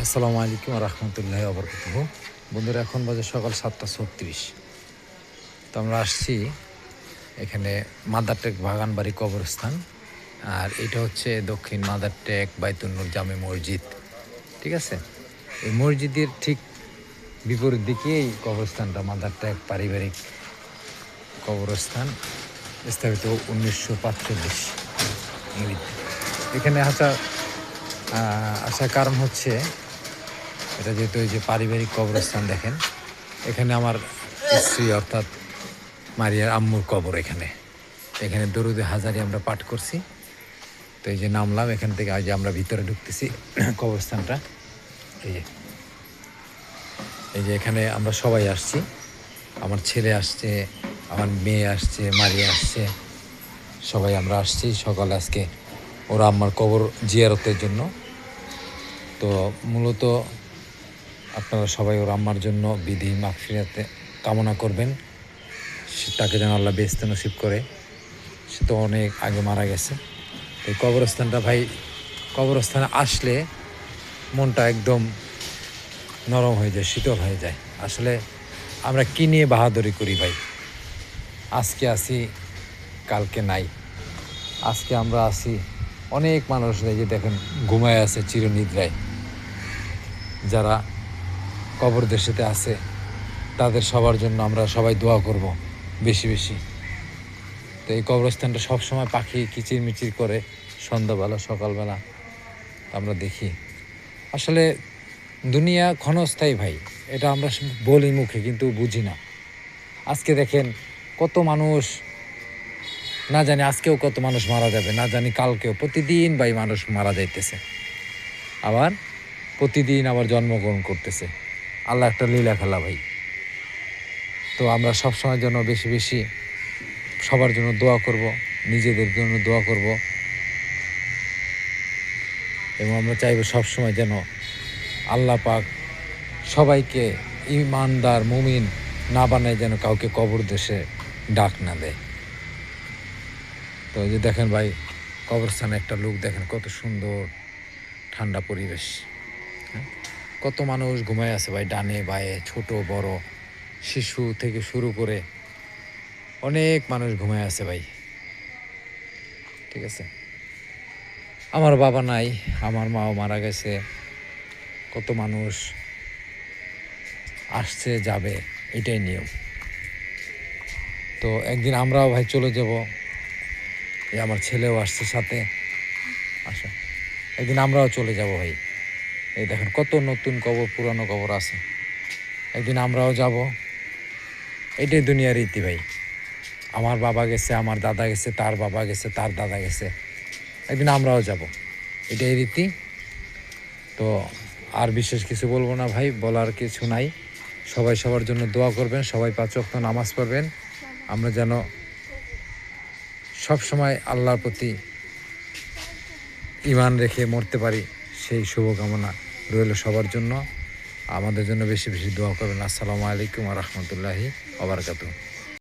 আসসালামু আলাইকুম রহমতুল্লাহ আবরকাতুহ। বন্ধুরা, এখন বাজে সকাল 7:36। তো আমরা আসছি এখানে মাদারটেক বাগানবাড়ি কবরস্থান, আর এটা হচ্ছে দক্ষিণ মাদারটেক বাইতুন্নুর জামে মসজিদ। ঠিক আছে, এই মসজিদের ঠিক বিপরীত দিকে এই কবরস্থানটা মাদারটেক পারিবারিক কবরস্থান, স্থাপিত 1945 ইংরেজি। এখানে আসার কারণ হচ্ছে এটা যেহেতু এই যে পারিবারিক কবরস্থান, দেখেন এখানে আমার স্ত্রী অর্থাৎ মারিয়ার আম্মুর কবর। এখানে দরুদে হাজারি আমরা পাঠ করছি। তো এই যে নামলাম এখান থেকে, আজ আমরা ভিতরে ঢুকতেছি কবরস্থানটা। এই যে এখানে আমরা সবাই আসছি, আমার ছেলে আসছে, আমার মেয়ে আসছে, মারিয়া আসছে, সবাই আমরা আসছি সকালে আজকে ওরা আম্মার কবর জিয়ারতের জন্য। তো মূলত আপনারা সবাই ওর আম্মার জন্য বিধি মাগফিরাতে কামনা করবেন, তাকে যেন আল্লাহ বেহেশত নসিব করে। সে তো অনেক আগে মারা গেছে। এই কবরস্থানটা ভাই, কবরস্থানে আসলে মনটা একদম নরম হয়ে যায়, শীতল হয়ে যায়। আসলে আমরা কী নিয়ে বাহাদুরি করি ভাই? আজকে আসি, কালকে নাই। আজকে আমরা আসি, অনেক মানুষ এই যে দেখেন ঘুমায় আছে চিরনিদ্রায়। যারা কবর দেশেতে আছে তাদের সবার জন্য আমরা সবাই দোয়া করব বেশি বেশি। তো এই কবরস্থানটা সবসময় পাখি কিচিরমিচির করে সন্ধ্যাবেলা সকালবেলা আমরা দেখি। আসলে দুনিয়া ক্ষণস্থায়ী ভাই, এটা আমরা বলি মুখে কিন্তু বুঝি না। আজকে দেখেন কত মানুষ, না জানি আজকেও কত মানুষ মারা যাবে, না জানি কালকেও। প্রতিদিন ভাই মানুষ মারা যাইতেছে, আবার প্রতিদিন আবার জন্মগ্রহণ করতেছে। আল্লাহ একটা লীলা খেলা ভাই। তো আমরা সবসময়ের জন্য বেশি বেশি সবার জন্য দোয়া করব, নিজেদের জন্য দোয়া করব, এবং আমরা চাইব সবসময় যেন আল্লাহ পাক সবাইকে ইমানদার মুমিন না বানায়, যেন কাউকে কবর দেশে ডাক না দেয়। তো এই যে দেখেন ভাই, কবরস্থানে একটা লোক দেখেন, কত সুন্দর ঠান্ডা পরিবেশ। কত মানুষ ঘুমায় আছে ভাই, ডানে বায়ে, ছোট বড়, শিশু থেকে শুরু করে অনেক মানুষ ঘুমায় আছে ভাই। ঠিক আছে, আমার বাবা নাই, আমার মাও মারা গেছে। কত মানুষ আসছে যাবে, এটাই নিয়ম। তো একদিন আমরাও ভাই চলে যাব। এই আমার ছেলেও আসছে সাথে, আসা একদিন আমরাও চলে যাব ভাই। এই দেখেন কত নতুন কবর, পুরানো কবর আছে, একদিন আমরাও যাব। এটাই দুনিয়ার রীতি ভাই। আমার বাবা গেছে, আমার দাদা গেছে, তার বাবা গেছে, তার দাদা গেছে, একদিন আমরাও যাব, এটাই রীতি। তো আর বিশেষ কিছু বলবো না ভাই, বলার কিছু নাই। সবাই সবার জন্য দোয়া করবেন, সবাই 5 ওয়াক্ত নামাজ পড়বেন। আমরা যেন সব সময় আল্লাহর প্রতি ঈমান রেখে মরতে পারি, সেই শুভকামনা রইল সবার জন্য। আমাদের জন্য বেশি বেশি দোয়া করবেন। আসসালামু আলাইকুম ওয়া রাহমাতুল্লাহি ওয়া বারাকাতুহু।